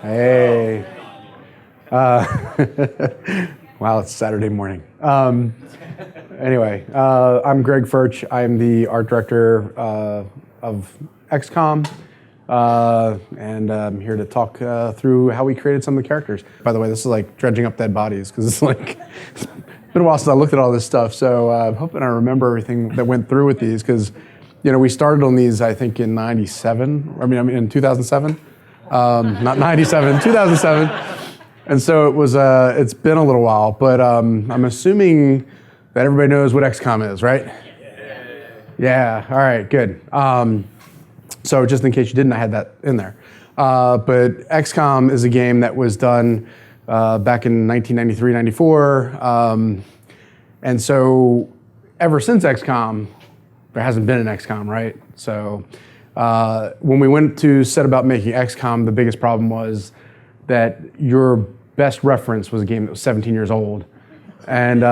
Hey. Wow, it's Saturday morning. Anyway, I'm Greg Foertsch. I'm the art director of XCOM, and I'm here to talk through how we created some of the characters. By the way, this is like dredging up dead bodies, because it's like, it's been a while since I looked at all this stuff, so I'm hoping I remember everything that went through with these, because we started on these, I think, in 97, I mean in 2007. Not 97, 2007. And so it was, it's been a little while, but I'm assuming that everybody knows what XCOM is, right? Yeah, all right, good. So just in case you didn't, I had that in there. But XCOM is a game that was done back in 1993, 94. And so ever since XCOM, there hasn't been an XCOM, right? So when we went to set about making XCOM, the biggest problem was that your best reference was a game that was 17 years old. And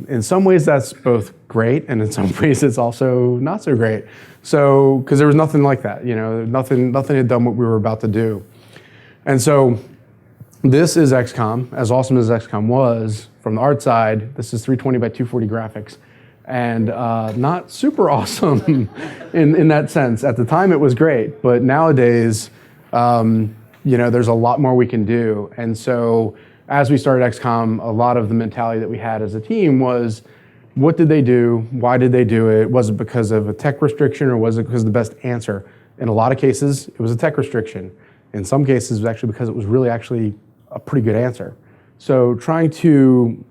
in some ways that's both great, and in some ways it's also not so great. So, because there was nothing like that, nothing had done what we were about to do. And so this is XCOM, as awesome as XCOM was from the art side. This is 320 by 240 graphics. And not super awesome in that sense. At the time it was great, but nowadays, there's a lot more we can do. And so as we started XCOM, a lot of the mentality that we had as a team was, what did they do? Why did they do it? Was it because of a tech restriction, or was it because of the best answer? In a lot of cases, it was a tech restriction. In some cases, it was actually because it was really actually a pretty good answer. So trying to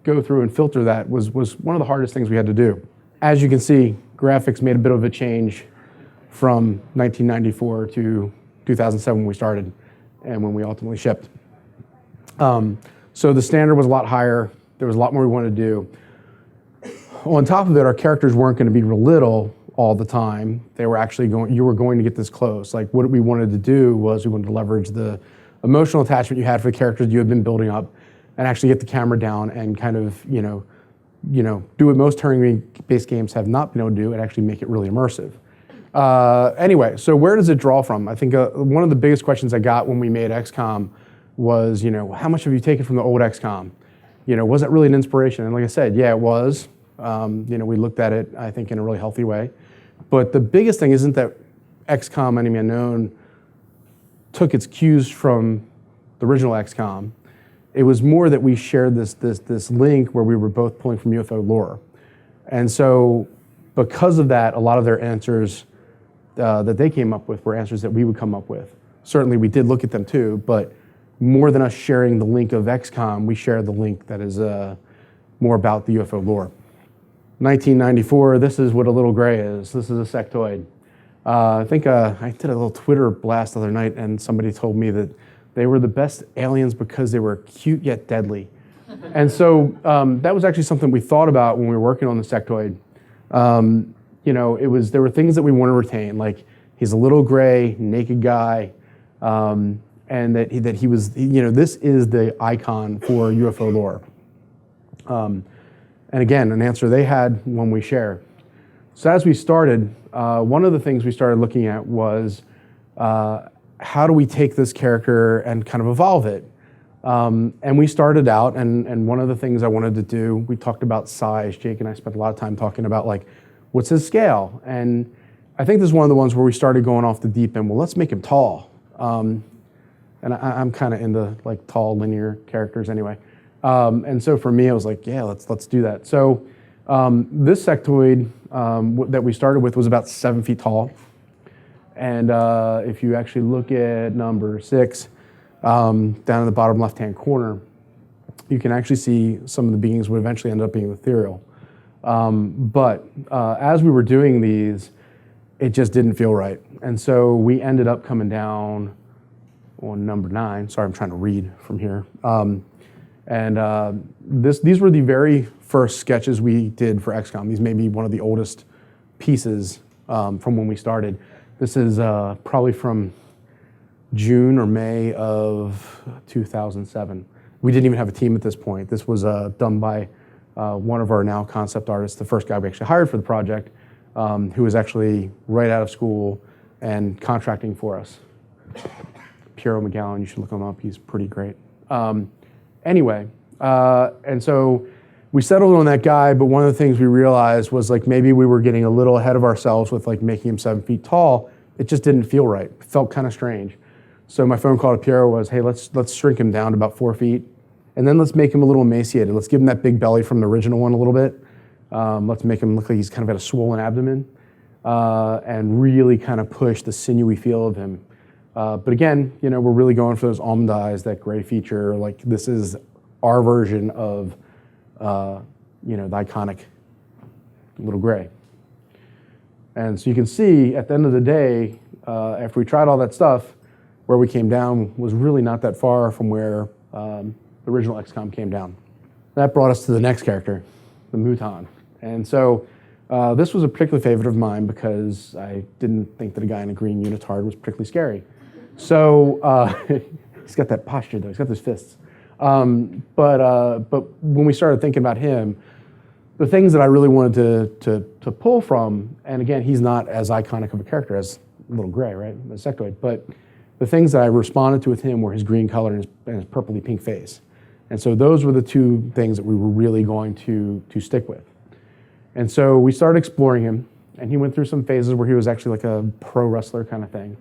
go through and filter that was one of the hardest things we had to do. As you can see, graphics made a bit of a change from 1994 to 2007 when we started and when we ultimately shipped. So the standard was a lot higher. There was a lot more we wanted to do. On top of it, our characters weren't going to be real little all the time. They were actually you were going to get this close. Like, what we wanted to do was we wanted to leverage the emotional attachment you had for the characters you had been building up, and actually get the camera down and kind of, do what most turn-based games have not been able to do, and actually make it really immersive. Anyway, so where does it draw from? I think one of the biggest questions I got when we made XCOM was, how much have you taken from the old XCOM? Was that really an inspiration? And like I said, yeah, it was. We looked at it, I think, in a really healthy way. But the biggest thing isn't that XCOM Enemy Unknown took its cues from the original XCOM. It was more that we shared this link where we were both pulling from UFO lore. And so because of that, a lot of their answers that they came up with were answers that we would come up with. Certainly we did look at them too, but more than us sharing the link of XCOM, we shared the link that is more about the UFO lore. 1994, this is what a little gray is. This is a sectoid. I think I did a little Twitter blast the other night, and somebody told me that they were the best aliens because they were cute yet deadly. And so that was actually something we thought about when we were working on the sectoid. There were things that we want to retain, like he's a little gray, naked guy, and that he was, this is the icon for UFO lore. And again, an answer they had when we shared. So as we started, one of the things we started looking at was how do we take this character and kind of evolve it? And we started out, and one of the things I wanted to do, we talked about size. Jake and I spent a lot of time talking about, like, what's his scale? And I think this is one of the ones where we started going off the deep end. Well, let's make him tall. And I'm kind of into like tall linear characters anyway. And so for me, I was like, yeah, let's do that. So this sectoid that we started with was about 7 feet tall. And if you actually look at number 6, down in the bottom left-hand corner, you can actually see some of the beings would eventually end up being ethereal. But as we were doing these, it just didn't feel right. And so we ended up coming down on number 9. Sorry, I'm trying to read from here. These were the very first sketches we did for XCOM. These may be one of the oldest pieces from when we started. This is probably from June or May of 2007. We didn't even have a team at this point. This was done by one of our now concept artists, the first guy we actually hired for the project, who was actually right out of school and contracting for us. Piero McGowan. You should look him up. He's pretty great. Anyway, and so we settled on that guy, but one of the things we realized was like maybe we were getting a little ahead of ourselves with like making him 7 feet tall. It just didn't feel right. It felt kind of strange. So my phone call to Piero was, hey, let's shrink him down to about 4 feet, and then let's make him a little emaciated. Let's give him that big belly from the original one a little bit. Let's make him look like he's kind of got a swollen abdomen, and really kind of push the sinewy feel of him. But again, you know, we're really going for those almond eyes, that gray feature. Like this is our version of, you know, the iconic little gray. And so you can see at the end of the day, after we tried all that stuff, where we came down was really not that far from where the original XCOM came down. That brought us to the next character, the Muton. And so this was a particular favorite of mine because I didn't think that a guy in a green unitard was particularly scary. So he's got that posture though, he's got those fists. But when we started thinking about him, the things that I really wanted to pull from, and again, he's not as iconic of a character as Little Gray, right, the Sectoid, but the things that I responded to with him were his green color and his purpley pink face. And so those were the two things that we were really going to stick with. And so we started exploring him, and he went through some phases where he was actually like a pro wrestler kind of thing.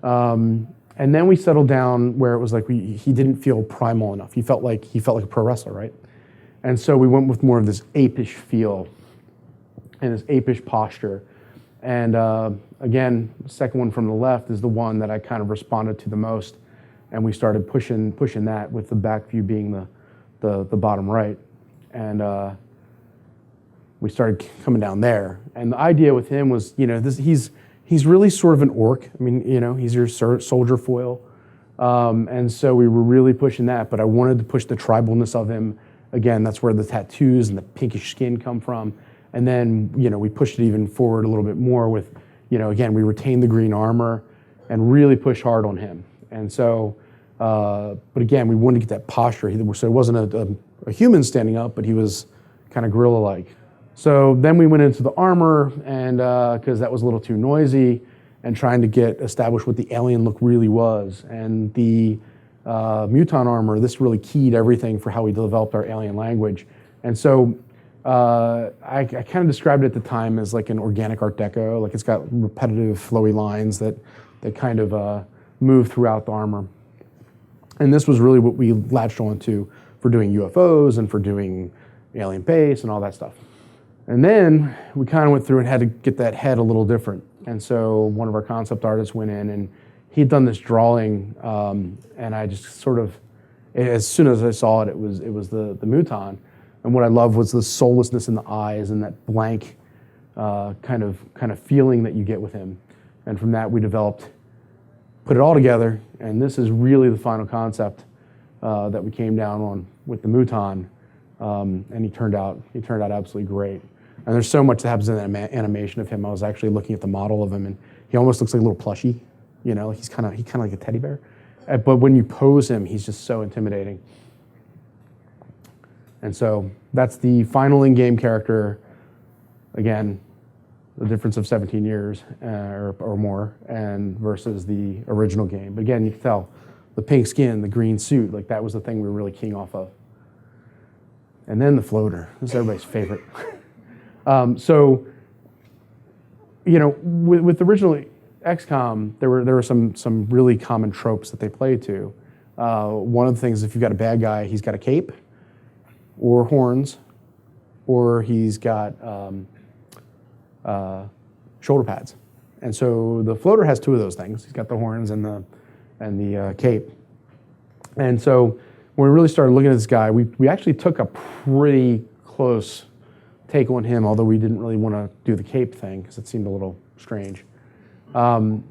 And then we settled down where it was like he didn't feel primal enough. He felt like a pro wrestler, right? And so we went with more of this apish feel and this apish posture. And again, the second one from the left is the one that I kind of responded to the most. And we started pushing that, with the back view being the bottom right. And we started coming down there. And the idea with him was, you know, he's really sort of an orc. I mean, you know, he's your soldier foil. And so we were really pushing that, but I wanted to push the tribalness of him. Again, that's where the tattoos and the pinkish skin come from. And then, you know, we pushed it even forward a little bit more with, you know, again, we retained the green armor and really pushed hard on him. And so, but again, we wanted to get that posture. So it wasn't a human standing up, but he was kind of gorilla-like. So then we went into the armor, and because that was a little too noisy, and trying to get established what the alien look really was. And the Muton armor, this really keyed everything for how we developed our alien language. And so I kind of described it at the time as like an organic Art Deco, like it's got repetitive flowy lines that kind of move throughout the armor. And this was really what we latched onto for doing UFOs and for doing alien base and all that stuff. And then we kind of went through and had to get that head a little different. And so one of our concept artists went in and he'd done this drawing, and I just sort of, as soon as I saw it, it was the Muton. And what I loved was the soullessness in the eyes and that blank kind of feeling that you get with him. And from that we put it all together, and this is really the final concept that we came down on with the Muton. And he turned out absolutely great. And there's so much that happens in that animation of him. I was actually looking at the model of him, and he almost looks like a little plushie. You know, he's kind of like a teddy bear. But when you pose him, he's just so intimidating. And so that's the final in-game character. Again, the difference of 17 years or more, and versus the original game. But again, you can tell the pink skin, the green suit, like that was the thing we were really keying off of. And then the floater. This is everybody's favorite. So, you know, with the original XCOM, there were some really common tropes that they played to. One of the things, if you've got a bad guy, he's got a cape, or horns, or he's got shoulder pads. And so the floater has two of those things. He's got the horns and the cape. And so when we really started looking at this guy, we actually took a pretty close take on him, although we didn't really want to do the cape thing because it seemed a little strange. And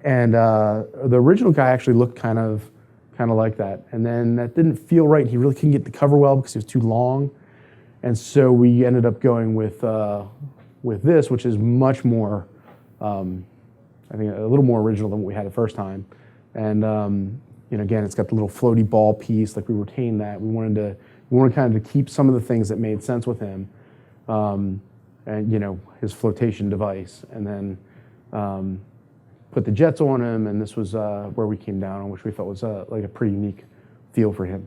the original guy actually looked kind of like that. And then that didn't feel right. He really couldn't get the cover well because he was too long. And so we ended up going with this, which is much more, I think, a little more original than what we had the first time. And you know, again, it's got the little floaty ball piece. Like we retained that. We wanted kind of to keep some of the things that made sense with him, and you know, his flotation device, and then put the jets on him, and this was where we came down on, which we felt was like a pretty unique feel for him.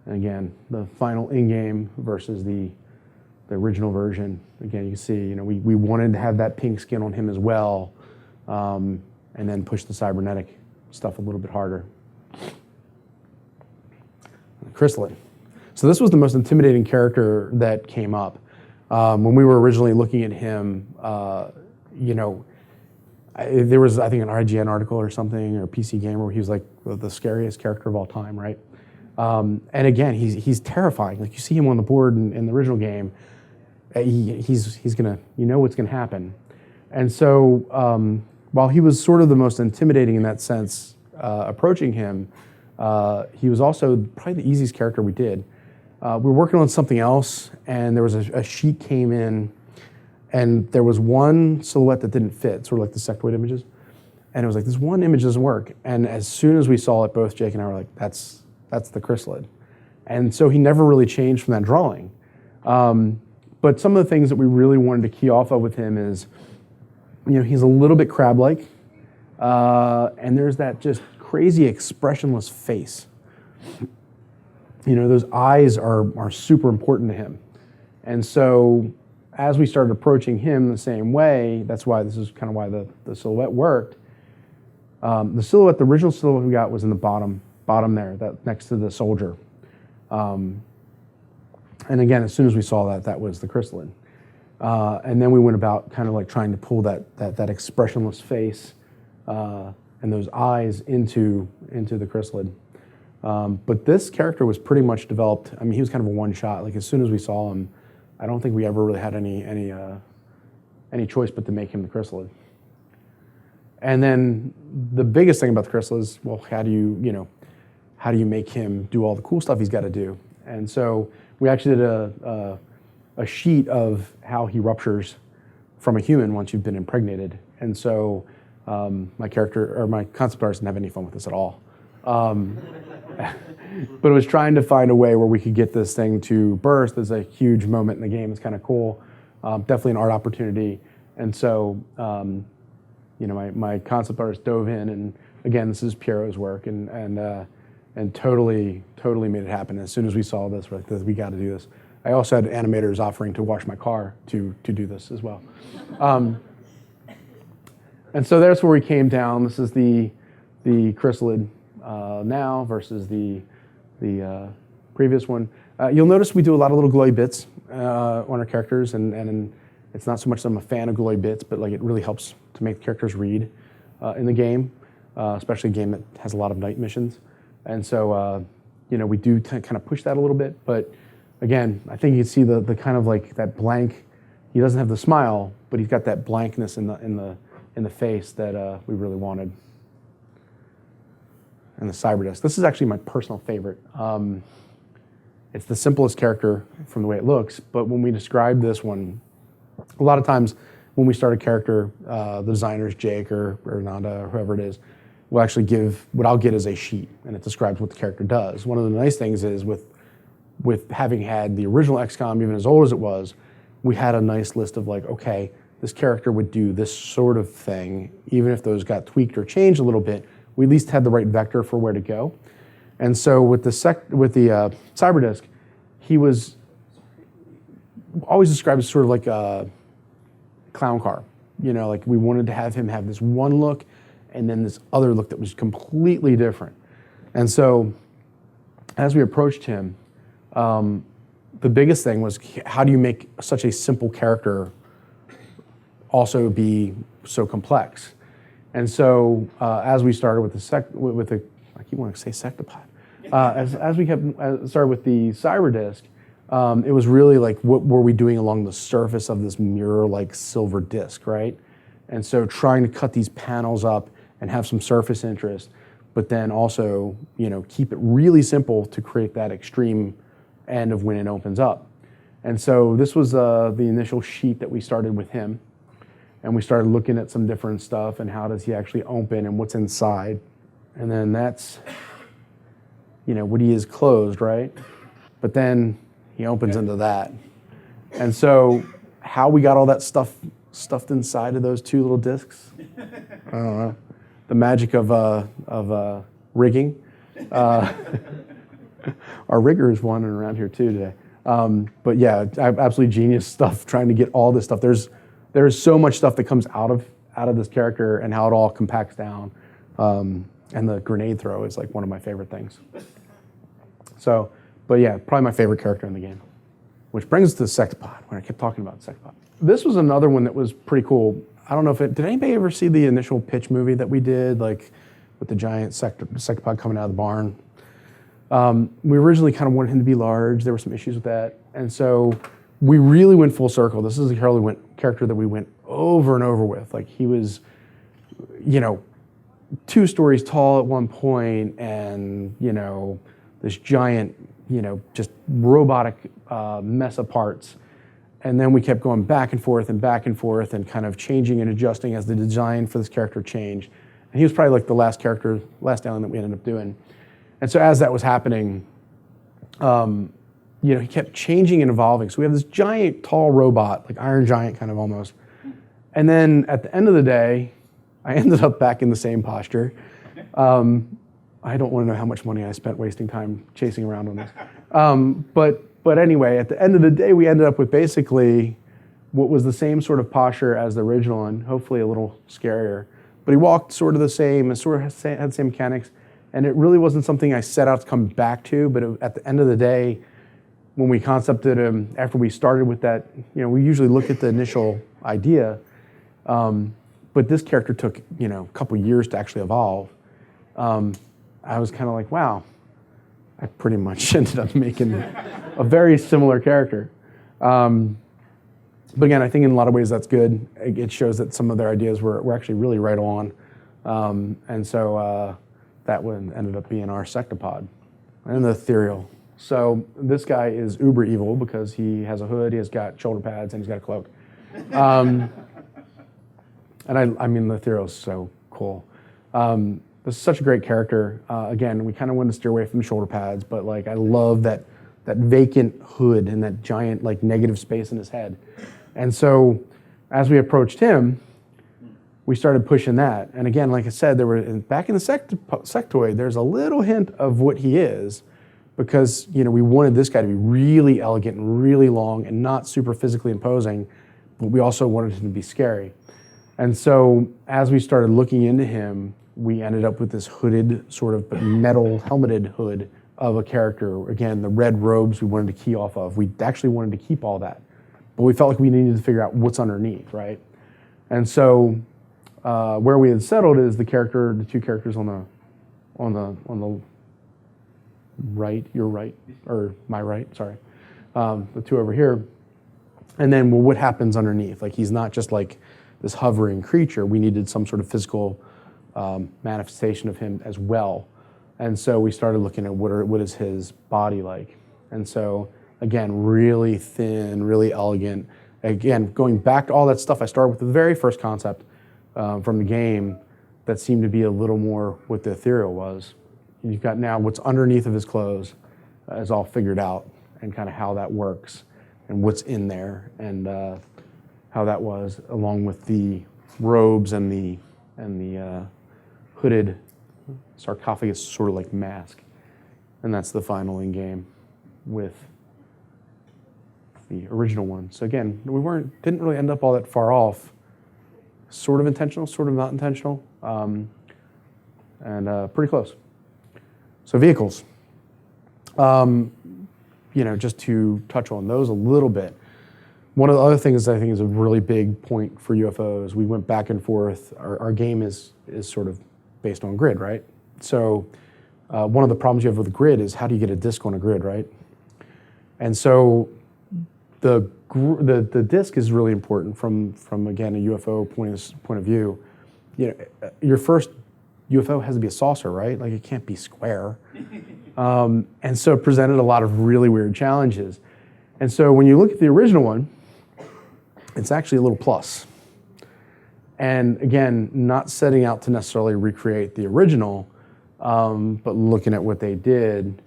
And again, the final in-game versus the original version. Again, you can see, you know, we wanted to have that pink skin on him as well, and then push the cybernetic stuff a little bit harder. Chrysalid. So this was the most intimidating character that came up. When we were originally looking at him, you know, there was, I think, an IGN article or something, or PC Gamer, where he was like the scariest character of all time, right? And again, he's terrifying. Like, you see him on the board in the original game, he's gonna, you know what's gonna happen. And so while he was sort of the most intimidating in that sense, approaching him, he was also probably the easiest character we did. We were working on something else, and there was a sheet came in, and there was one silhouette that didn't fit, sort of like the sectoid images. And it was like, this one image doesn't work. And as soon as we saw it, both Jake and I were like, that's the Chrysalid. And so he never really changed from that drawing. But some of the things that we really wanted to key off of with him is, you know, he's a little bit crab-like, and there's that just crazy expressionless face. You know, those eyes are super important to him. And so as we started approaching him the same way, that's why this is kind of why the silhouette worked. The original silhouette we got was in the bottom there, that next to the soldier. And again, as soon as we saw that was the Chrysalid. And then we went about kind of like trying to pull that expressionless face and those eyes into the Chrysalid. But this character was pretty much developed. I mean, he was kind of a one-shot. Like, as soon as we saw him, I don't think we ever really had any choice but to make him the Chrysalid. And then the biggest thing about the Chrysalid is, well, how do you make him do all the cool stuff he's got to do? And so we actually did a sheet of how he ruptures from a human once you've been impregnated. And so my concept artist didn't have any fun with this at all. But it was trying to find a way where we could get this thing to burst. There's a huge moment in the game. It's kind of cool. Definitely an art opportunity. And so, you know, my concept artist dove in, and again, this is Piero's work, and totally made it happen. As soon as we saw this, we're like, we got to do this. I also had animators offering to wash my car to do this as well. And so that's where we came down. This is the Chrysalid now versus the previous one. You'll notice we do a lot of little glowy bits on our characters, and it's not so much that I'm a fan of glowy bits, but like, it really helps to make the characters read in the game, especially a game that has a lot of night missions. And so, you know, we do kind of push that a little bit, but again, I think you can see the kind of like that blank. He doesn't have the smile, but he's got that blankness in the face that we really wanted. And the Cyberdisk. This is actually my personal favorite. It's the simplest character from the way it looks, but when we describe this one, a lot of times when we start a character, the designers, Jake or Nanda or whoever it is, will actually give what I'll get as a sheet, and it describes what the character does. One of the nice things is with having had the original XCOM, even as old as it was, we had a nice list of like, okay, this character would do this sort of thing, even if those got tweaked or changed a little bit, we at least had the right vector for where to go. And so with the Cyberdisk, he was always described as sort of like a clown car. You know, like, we wanted to have him have this one look and then this other look that was completely different. And so as we approached him, the biggest thing was, how do you make such a simple character also be so complex? And so as we started with I keep wanting to say Sectopod. As we started with the Cyberdisk, it was really like, what were we doing along the surface of this mirror-like silver disk, right? And so trying to cut these panels up and have some surface interest, but then also, you know, keep it really simple to create that extreme end of when it opens up. And so this was the initial sheet that we started with him. And we started looking at some different stuff and how does he actually open and what's inside. And then that's, you know, what he is closed, right? But then he opens into that. And so how we got all that stuff stuffed inside of those two little discs. I don't know. The magic of rigging. Our rigger is wandering around here too today. But yeah, absolutely genius stuff trying to get all this stuff. There's so much stuff that comes out of this character and how it all compacts down. And the grenade throw is like one of my favorite things. So, but yeah, probably my favorite character in the game. Which brings us to the Sectopod, when I kept talking about the Sectopod. This was another one that was pretty cool. I don't know if did anybody ever see the initial pitch movie that we did, like with the giant Sectopod coming out of the barn? We originally kind of wanted him to be large. There were some issues with that. And so we really went full circle. This is a character that we went over and over with. Like he was, 2 stories tall at one point and, this giant, just robotic mess of parts. And then we kept going back and forth and kind of changing and adjusting as the design for this character changed. And he was probably like the last alien that we ended up doing. And so as that was happening, he kept changing and evolving. So we have this giant, tall robot, like Iron Giant kind of almost. And then at the end of the day, I ended up back in the same posture. I don't want to know how much money I spent wasting time chasing around on this. But anyway, at the end of the day, we ended up with basically what was the same sort of posture as the original and hopefully a little scarier. But he walked sort of the same and sort of had the same mechanics. And it really wasn't something I set out to come back to, but at the end of the day, when we concepted him, after we started with that, we usually look at the initial idea, but this character took, a couple years to actually evolve. I was kind of like, wow, I pretty much ended up making a very similar character. But again, I think in a lot of ways that's good. It shows that some of their ideas were actually really right on. And so that one ended up being our Sectopod and the Ethereal. So this guy is uber evil because he has a hood, he's got shoulder pads, and he's got a cloak. And I mean, the Ethereal is so cool. This is such a great character. Again, we kind of wanted to steer away from the shoulder pads, but like I love that vacant hood and that giant like negative space in his head. And so as we approached him, we started pushing that. And again, like I said, back in the Sectoid, there's a little hint of what he is because, we wanted this guy to be really elegant and really long and not super physically imposing, but we also wanted him to be scary. And so as we started looking into him, we ended up with this hooded, sort of metal helmeted hood of a character. Again, the red robes we wanted to key off of. We actually wanted to keep all that, but we felt like we needed to figure out what's underneath, right? And so where we had settled is the two characters on the right, your right, or my right, sorry, the two over here. And then, well, what happens underneath? Like he's not just like this hovering creature. We needed some sort of physical manifestation of him as well. And so we started looking at what is his body like. And so again, really thin, really elegant. Again, going back to all that stuff, I started with the very first concept from the game that seemed to be a little more what the Ethereal was. You've got now what's underneath of his clothes is all figured out and kind of how that works and what's in there and how that was, along with the robes and the hooded sarcophagus sort of like mask. And that's the final in game with the original one. So again, didn't really end up all that far off. Sort of intentional, sort of not intentional, and pretty close. So vehicles. Just to touch on those a little bit. One of the other things I think is a really big point for UFOs, we went back and forth. Our game is sort of based on grid, right? So one of the problems you have with grid is how do you get a disk on a grid, right? And so the disk is really important from again a UFO point of view. Your first UFO has to be a saucer, right? Like it can't be square. And so it presented a lot of really weird challenges. And so when you look at the original one, it's actually a little plus. And again, not setting out to necessarily recreate the original, but looking at what they did,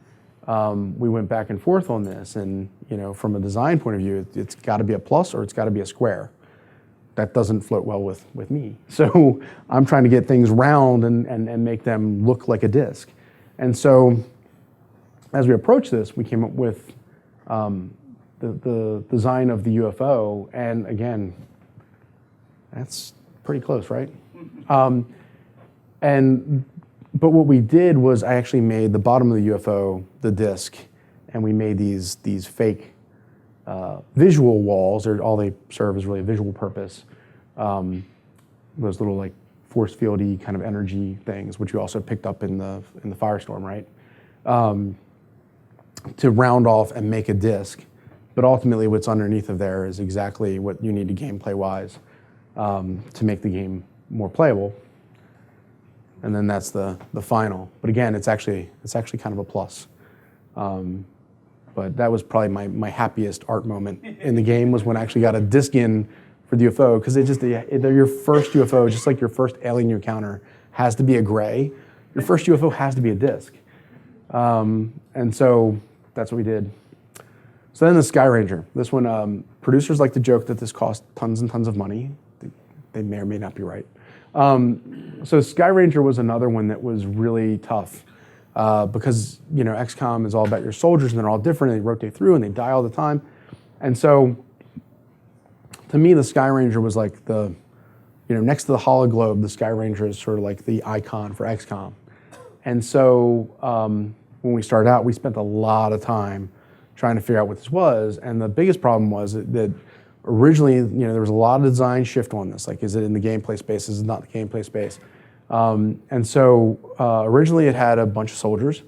we went back and forth on this. And from a design point of view, it's got to be a plus or it's got to be a square. that doesn't float well with me. So I'm trying to get things round and make them look like a disk. And so as we approached this, we came up with the design of the UFO, and again, that's pretty close, right? But what we did was I actually made the bottom of the UFO the disk, and we made these fake visual walls, or all they serve is really a visual purpose. Those little like force fieldy kind of energy things, which you also picked up in the Firestorm, right? To round off and make a disk. But ultimately what's underneath of there is exactly what you need to gameplay-wise to make the game more playable. And then that's the final. But again, it's actually kind of a plus. But that was probably my happiest art moment in the game, was when I actually got a disc in for the UFO, because they're your first UFO, just like your first alien you encounter has to be a gray. Your first UFO has to be a disc. And so that's what we did. So then the Sky Ranger. This one, producers like to joke that this cost tons and tons of money. They may or may not be right. So Sky Ranger was another one that was really tough because XCOM is all about your soldiers, and they're all different, and they rotate through and they die all the time. And so to me, the Sky Ranger was like next to the Hologlobe, the Sky Ranger is sort of like the icon for XCOM. And so when we started out, we spent a lot of time trying to figure out what this was. And the biggest problem was that originally, there was a lot of design shift on this. Like, is it in the gameplay space? Is it not the gameplay space? And so originally it had a bunch of soldiers,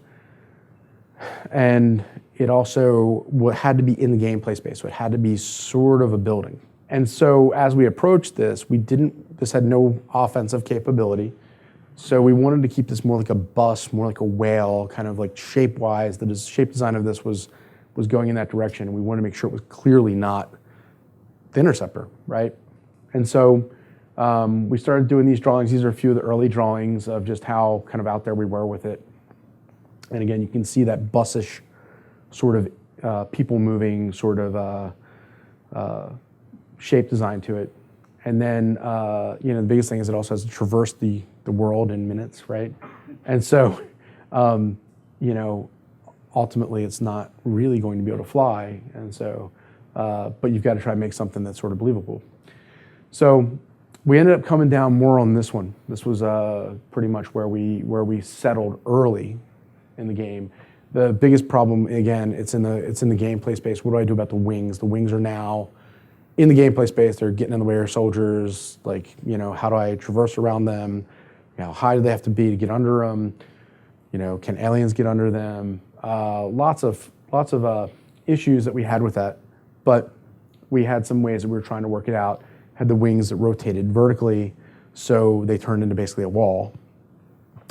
and it also had to be in the gameplay space. So it had to be sort of a building. And so as we approached this, this had no offensive capability. So we wanted to keep this more like a bus, more like a whale, kind of like shape-wise. The shape design of this was going in that direction, and we wanted to make sure it was clearly not the Interceptor, right? And so we started doing these drawings. These are a few of the early drawings of just how kind of out there we were with it. And again, you can see that bussish sort of people moving sort of shape design to it. And then, the biggest thing is it also has to traverse the world in minutes, right? And so, ultimately it's not really going to be able to fly. And so, but you've got to try to make something that's sort of believable. So we ended up coming down more on this one. This was pretty much where we settled early in the game. The biggest problem, again, it's in the gameplay space. What do I do about the wings? The wings are now in the gameplay space. They're getting in the way of soldiers. Like, how do I traverse around them? How high do they have to be to get under them? Can aliens get under them? Lots of issues that we had with that, but we had some ways that we were trying to work it out. Had the wings that rotated vertically, so they turned into basically a wall,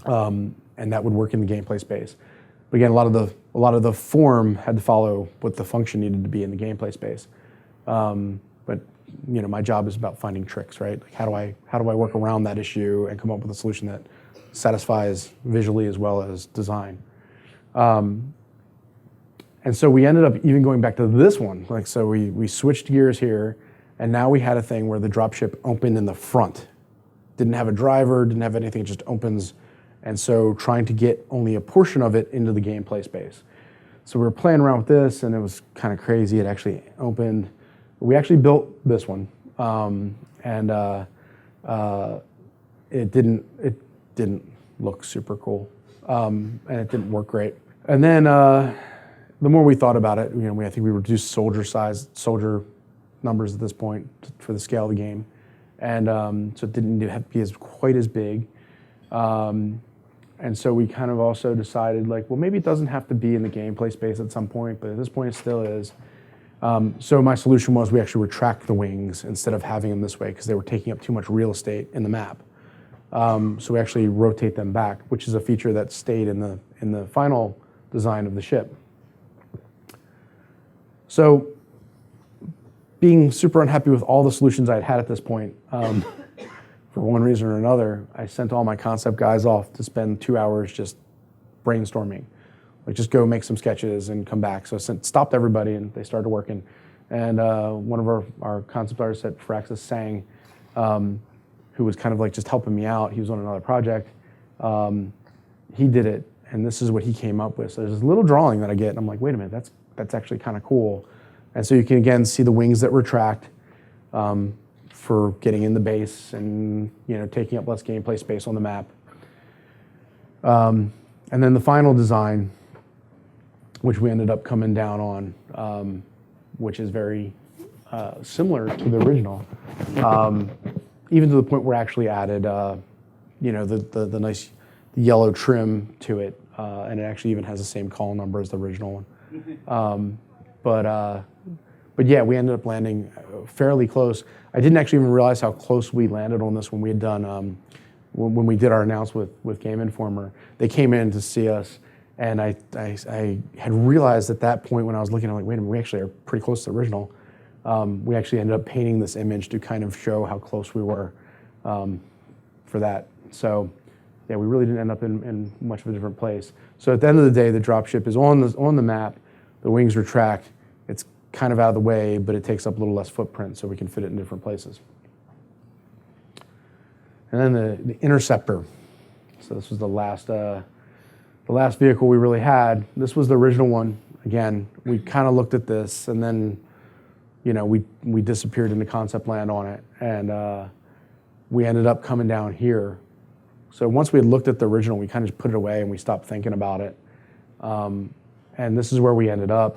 and that would work in the gameplay space. But again, a lot of the form had to follow what the function needed to be in the gameplay space. But my job is about finding tricks, right? Like, how do I work around that issue and come up with a solution that satisfies visually as well as design? And so we ended up even going back to this one. Like, so we switched gears here, and now we had a thing where the dropship opened in the front. Didn't have a driver, didn't have anything, it just opens. And so trying to get only a portion of it into the gameplay space. So we were playing around with this, and it was kind of crazy. It actually opened. We actually built this one, and it didn't look super cool, and it didn't work great. And then the more we thought about it, I think we reduced soldier numbers at this point for the scale of the game, and so it didn't have to be quite as big. And so we kind of also decided, like, well, maybe it doesn't have to be in the gameplay space at some point, but at this point it still is. So my solution was we actually retract the wings instead of having them this way, because they were taking up too much real estate in the map. So we actually rotate them back, which is a feature that stayed in the final design of the ship. So being super unhappy with all the solutions I had at this point, for one reason or another, I sent all my concept guys off to spend 2 hours just brainstorming. Like, just go make some sketches and come back. So I stopped everybody, and they started working. And one of our concept artists at Firaxis sang, who was kind of like just helping me out. He was on another project. He did it, and this is what he came up with. So there's this little drawing that I get, and I'm like, wait a minute, that's actually kind of cool. And so you can again see the wings that retract for getting in the base and taking up less gameplay space on the map. And then the final design, which we ended up coming down on, which is very similar to the original, even to the point where I actually added, the nice yellow trim to it, and it actually even has the same call number as the original one. But yeah, we ended up landing fairly close. I didn't actually even realize how close we landed on this when we had done, when we did our announcement with Game Informer. They came in to see us, and I had realized at that point when I was looking, I'm like, wait a minute, we actually are pretty close to the original. We actually ended up painting this image to kind of show how close we were for that. So yeah, we really didn't end up in much of a different place. So at the end of the day, the dropship is on the map. The wings retract. It's kind of out of the way, but it takes up a little less footprint, so we can fit it in different places. And then the Interceptor. So this was the last vehicle we really had. This was the original one. Again, we kind of looked at this, and then we disappeared into concept land on it, and we ended up coming down here. So once we had looked at the original, we kind of just put it away and we stopped thinking about it. And this is where we ended up.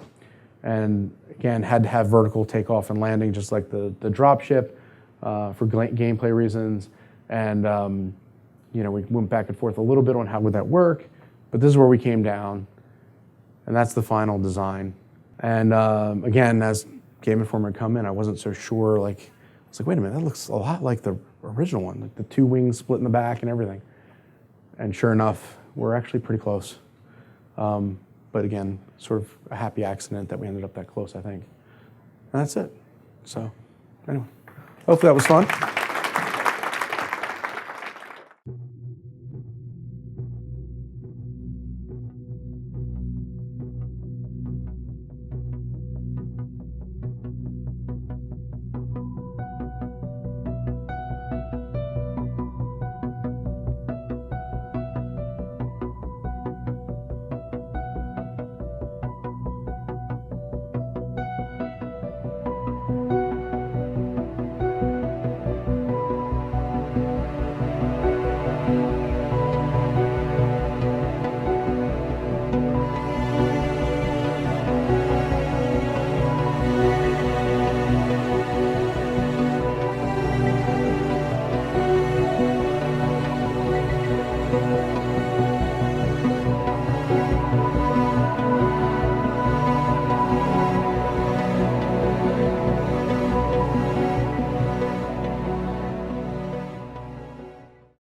And again, had to have vertical takeoff and landing, just like the dropship, for gameplay reasons. And we went back and forth a little bit on how would that work, but this is where we came down, and that's the final design. And again, as Game Informer had come in, I wasn't so sure. I was like, wait a minute, that looks a lot like the original one, like the two wings split in the back and everything. And sure enough, we're actually pretty close. But again, sort of a happy accident that we ended up that close, I think. And that's it. So anyway, hopefully that was fun.